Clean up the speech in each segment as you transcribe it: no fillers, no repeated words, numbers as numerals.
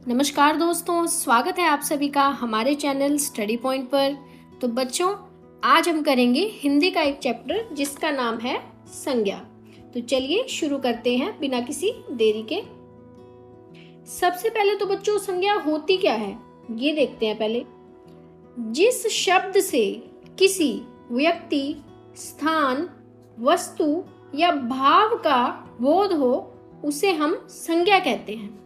नमस्कार दोस्तों, स्वागत है आप सभी का हमारे चैनल स्टडी पॉइंट पर। तो बच्चों, आज हम करेंगे हिंदी का एक चैप्टर जिसका नाम है संज्ञा। तो चलिए शुरू करते हैं बिना किसी देरी के। सबसे पहले तो बच्चों, संज्ञा होती क्या है ये देखते हैं पहले। जिस शब्द से किसी व्यक्ति, स्थान, वस्तु या भाव का बोध हो उसे हम संज्ञा कहते हैं।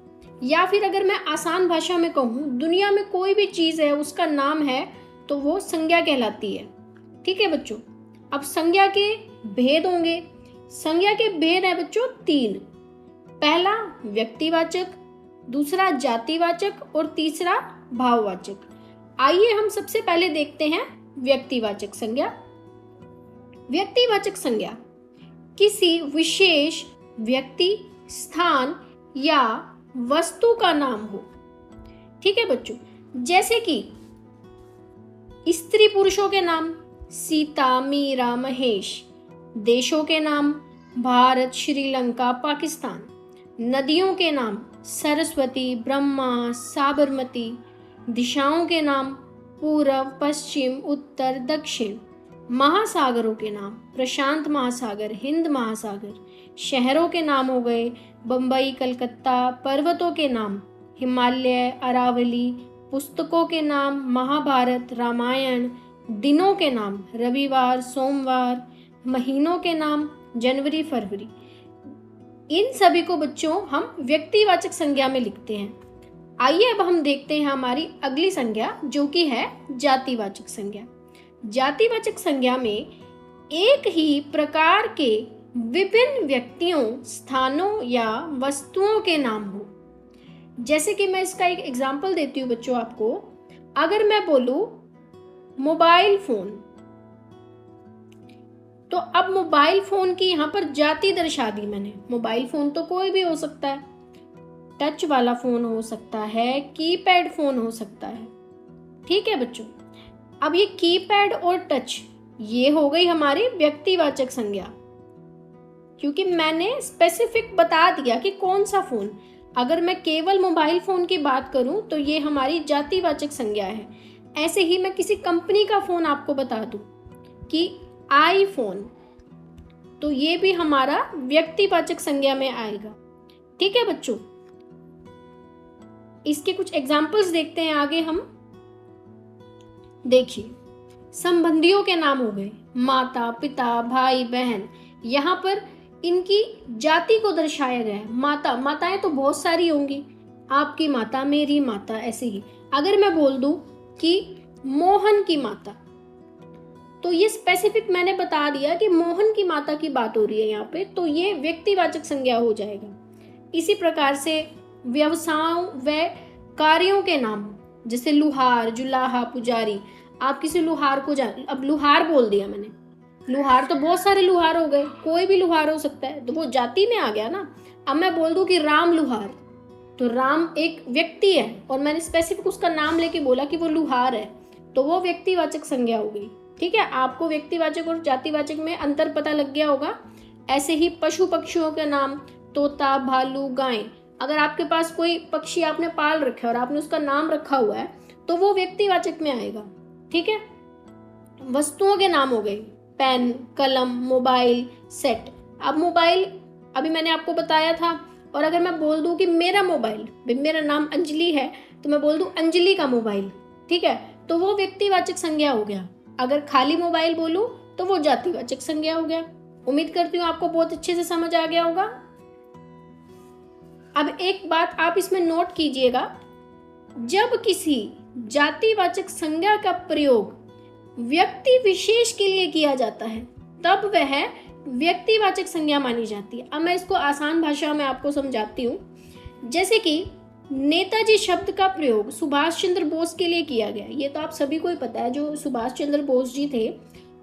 या फिर अगर मैं आसान भाषा में कहूँ, दुनिया में कोई भी चीज़ है उसका नाम है तो वो संज्ञा कहलाती है। ठीक है बच्चों। अब संज्ञा के भेद होंगे। संज्ञा के भेद है बच्चों 3। पहला व्यक्तिवाचक, दूसरा जातिवाचक और तीसरा भाववाचक। आइए हम सबसे पहले देखते हैं व्यक्तिवाचक संज्ञा। व्यक्तिवाचक संज्ञा किसी विशेष व्यक्ति, स्थान या वस्तु का नाम हो। ठीक है बच्चों। जैसे कि स्त्री पुरुषों के नाम सीता, मीरा, महेश। देशों के नाम भारत, श्रीलंका, पाकिस्तान। नदियों के नाम सरस्वती, ब्रह्मा, साबरमती। दिशाओं के नाम पूर्व, पश्चिम, उत्तर, दक्षिण। महासागरों के नाम प्रशांत महासागर, हिंद महासागर। शहरों के नाम हो गए बम्बई, कलकत्ता। पर्वतों के नाम हिमालय, अरावली। पुस्तकों के नाम महाभारत, रामायण। दिनों के नाम रविवार, सोमवार। महीनों के नाम जनवरी, फरवरी। इन सभी को बच्चों हम व्यक्तिवाचक संज्ञा में लिखते हैं। आइए अब हम देखते हैं हमारी अगली संज्ञा जो कि है जातिवाचक संज्ञा। जातिवाचक संज्ञा में एक ही प्रकार के विभिन्न व्यक्तियों, स्थानों या वस्तुओं के नाम हो। जैसे कि मैं इसका एक एग्जाम्पल देती हूँ बच्चों आपको। अगर मैं बोलूं मोबाइल फोन, तो अब मोबाइल फोन की यहाँ पर जाति दर्शा दी मैंने। मोबाइल फोन तो कोई भी हो सकता है, टच वाला फोन हो सकता है, कीपैड फोन हो सकता है। ठीक है बच्चों। अब ये कीपैड और टच ये हो गई हमारी व्यक्तिवाचक संज्ञा, क्योंकि मैंने स्पेसिफिक बता दिया कि कौन सा फोन। अगर मैं केवल मोबाइल फोन की बात करूं तो ये हमारी जातिवाचक संज्ञा है। ऐसे ही मैं किसी कंपनी का फोन आपको बता दूं कि आईफोन, तो ये भी हमारा व्यक्तिवाचक संज्ञा में आएगा। ठीक है बच्चों। इसके कुछ एग्जाम्पल्स देखते हैं आगे हम। देखिए, संबंधियों के नाम हो गए माता, पिता, भाई, बहन। यहाँ पर इनकी जाति को दर्शाया गया है। माता, माताएं तो बहुत सारी होंगी, आपकी माता, मेरी माता, ऐसे ही। अगर मैं बोल दूं कि मोहन की माता, तो ये स्पेसिफिक मैंने बता दिया कि मोहन की माता की बात हो रही है यहाँ पे, तो ये व्यक्तिवाचक संज्ञा हो जाएगा। इसी प्रकार से व्यवसायों व कार्यों के नाम, जैसे लुहार, जुलाहा, पुजारी। आप किसी लुहार को अब लुहार बोल दिया मैंने, लुहार तो बहुत सारे लुहार हो गए, कोई भी लुहार हो सकता है, तो वो जाति में आ गया ना। अब मैं बोल दूं कि राम लुहार, तो राम एक व्यक्ति है और मैंने स्पेसिफिक उसका नाम लेके बोला कि वो लुहार है, तो वो व्यक्तिवाचक संज्ञा हो गई। ठीक है। आपको व्यक्तिवाचक और जातिवाचक में अंतर पता लग गया होगा। ऐसे ही पशु पक्षियों के नाम तोता, भालू, गाय। अगर आपके पास कोई पक्षी आपने पाल रखा है और आपने उसका नाम रखा हुआ है तो वो व्यक्तिवाचक में आएगा। ठीक है। वस्तुओं के नाम हो गए पेन, कलम, मोबाइल, सेट। अब मोबाइल अभी मैंने आपको बताया था, और अगर मैं बोल दूं कि मेरा मोबाइल, मेरा नाम अंजलि है, तो मैं बोल दूं अंजलि का मोबाइल। ठीक है, तो वो व्यक्तिवाचक संज्ञा हो गया। अगर खाली मोबाइल बोलूं तो वो जातिवाचक संज्ञा हो गया। उम्मीद करती हूँ आपको बहुत अच्छे से समझ आ गया होगा। अब एक बात आप इसमें नोट कीजिएगा, जब किसी जातिवाचक संज्ञा का प्रयोग व्यक्ति विशेष के लिए किया जाता है तब वह व्यक्तिवाचक संज्ञा मानी जाती है। अब मैं इसको आसान भाषा में आपको समझाती हूँ। जैसे कि नेताजी शब्द का प्रयोग सुभाष चंद्र बोस के लिए किया गया। ये तो आप सभी को ही पता है, जो सुभाष चंद्र बोस जी थे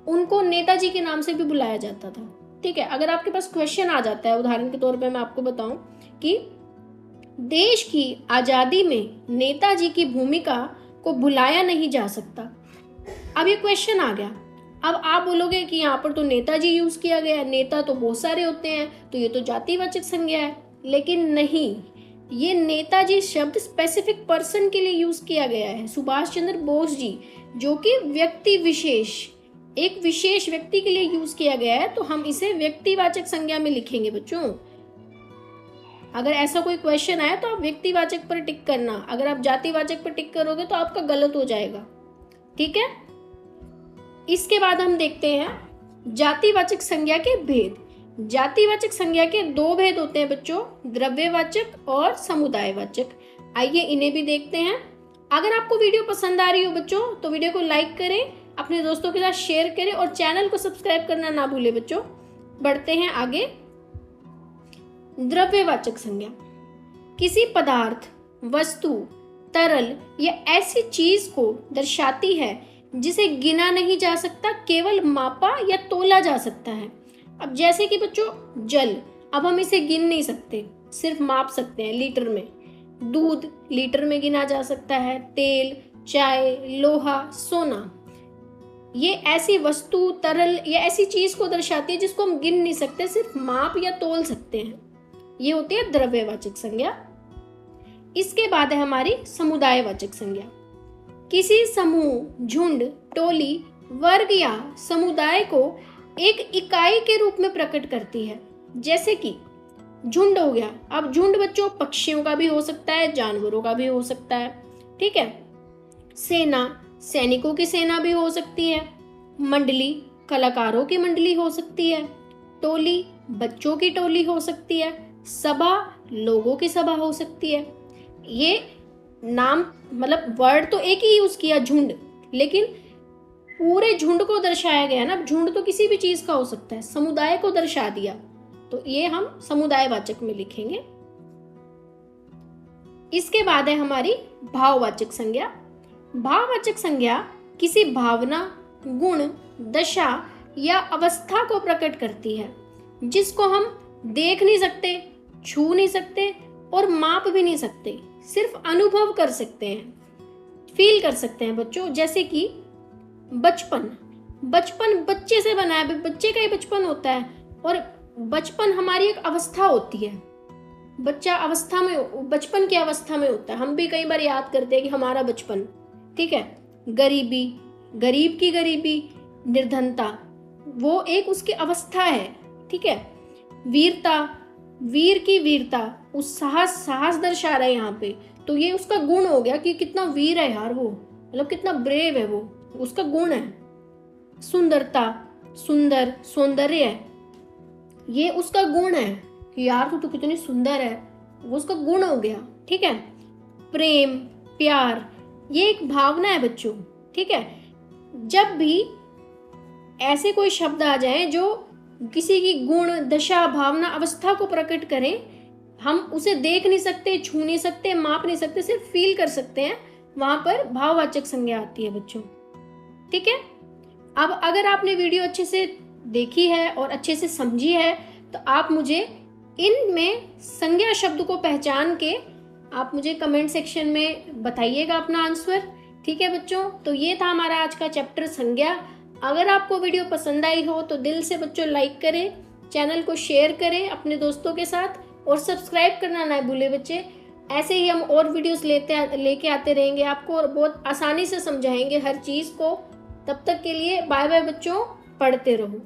उनको नेताजी के नाम से भी बुलाया जाता था। ठीक है। अगर आपके पास क्वेश्चन आ जाता है, उदाहरण के तौर पे मैं आपको बताऊं कि देश की आजादी में नेताजी की भूमिका को भुलाया नहीं जा सकता। अब ये क्वेश्चन आ गया, अब आप बोलोगे कि यहाँ पर तो नेताजी यूज किया गया है, नेता तो बहुत सारे होते हैं, तो ये तो जातिवाचक संज्ञा है। लेकिन नहीं, ये नेताजी शब्द स्पेसिफिक पर्सन के लिए यूज किया गया है, सुभाष चंद्र बोस जी, जो कि व्यक्ति विशेष, एक विशेष व्यक्ति के लिए यूज किया गया है, तो हम इसे व्यक्तिवाचक संज्ञा में लिखेंगे बच्चों। अगर ऐसा कोई क्वेश्चन आए तो आप व्यक्तिवाचक पर टिक करना, अगर आप जातिवाचक पर टिक करोगे तो आपका गलत हो जाएगा, ठीक है। इसके बाद हम देखते हैं जातिवाचक संज्ञा के भेद। जातिवाचक संज्ञा के दो भेद होते हैं बच्चों, द्रव्यवाचक और समुदायवाचक। आइए इन्हें भी देखते हैं। अगर आपको वीडियो पसंद आ रही हो बच्चों तो वीडियो को लाइक करें, अपने दोस्तों के साथ शेयर करें और चैनल को सब्सक्राइब करना ना भूलें बच्चों। बढ़ते हैं आगे। द्रव्यवाचक संज्ञा किसी पदार्थ, वस्तु, तरल या ऐसी चीज को दर्शाती है जिसे गिना नहीं जा सकता, केवल मापा या तोला जा सकता है। अब जैसे कि बच्चों जल, अब हम इसे गिन नहीं सकते, सिर्फ माप सकते हैं लीटर में। दूध लीटर में गिना जा सकता है, तेल, चाय, लोहा, सोना, ये ऐसी वस्तु, तरल या ऐसी चीज को दर्शाती है जिसको हम गिन नहीं सकते, सिर्फ माप या तोल सकते हैं। ये होती है द्रव्यवाचक संज्ञा। इसके बाद है हमारी समुदायवाचक संज्ञा। किसी समूह, झुंड, टोली, वर्ग या समुदाय को एक इकाई के रूप में प्रकट करती है। जैसे कि झुंड हो गया, अब झुंड बच्चों पक्षियों का भी हो सकता है, जानवरों का भी हो सकता है, ठीक है। सेना, सैनिकों की सेना भी हो सकती है। मंडली, कलाकारों की मंडली हो सकती है। टोली, बच्चों की टोली हो सकती है। सभा, लोगों की सभा हो सकती है। ये नाम मतलब वर्ड तो एक ही यूज किया झुंड, लेकिन पूरे झुंड को दर्शाया गया ना। झुंड तो किसी भी चीज का हो सकता है, समुदाय को दर्शा दिया, तो ये हम समुदायवाचक में लिखेंगे। इसके बाद है हमारी भाववाचक संज्ञा। भाववाचक संज्ञा किसी भावना, गुण, दशा या अवस्था को प्रकट करती है जिसको हम देख नहीं सकते, छू नहीं सकते और माप भी नहीं सकते, सिर्फ अनुभव कर सकते हैं, फील कर सकते हैं बच्चों। जैसे कि बचपन, बचपन बच्चे से बना है, बच्चे का ही बचपन होता है, और बचपन हमारी एक अवस्था होती है। बच्चा अवस्था में, बचपन की अवस्था में होता है। हम भी कई बार याद करते हैं कि हमारा बचपन, ठीक है। गरीबी, गरीब की गरीबी, निर्धनता, वो एक उसकी अवस्था है, ठीक है। वीरता, वीर की वीरता, उस साहस दर्शा रहा है यहाँ पे, तो ये उसका गुण हो गया कि कितना वीर है यार वो, मतलब कितना ब्रेव है वो, उसका गुण है। सुंदरता, सुंदर, सौंदर्य है, ये उसका गुण है कि यार तू तो कितनी सुंदर है, वो उसका गुण हो गया, ठीक है। प्रेम, प्यार, ये एक भावना है बच्चों, ठीक है। जब भी ऐसे कोई शब्द आ जाए जो किसी की गुण, दशा, भावना, अवस्था को प्रकट करें, हम उसे देख नहीं सकते, छू नहीं सकते, माप नहीं सकते, सिर्फ फील कर सकते हैं, वहां पर भाववाचक संज्ञा आती है बच्चों, ठीक है। अब अगर आपने वीडियो अच्छे से देखी है और अच्छे से समझी है तो आप मुझे इनमें संज्ञा शब्द को पहचान के आप मुझे कमेंट सेक्शन में बताइएगा अपना आंसर, ठीक है बच्चों। तो ये था हमारा आज का चैप्टर संज्ञा। अगर आपको वीडियो पसंद आई हो तो दिल से बच्चों लाइक करें, चैनल को शेयर करें अपने दोस्तों के साथ और सब्सक्राइब करना ना भूलें बच्चे। ऐसे ही हम और वीडियोस लेके आते रहेंगे आपको और बहुत आसानी से समझाएंगे हर चीज़ को। तब तक के लिए बाय बाय बच्चों, पढ़ते रहो।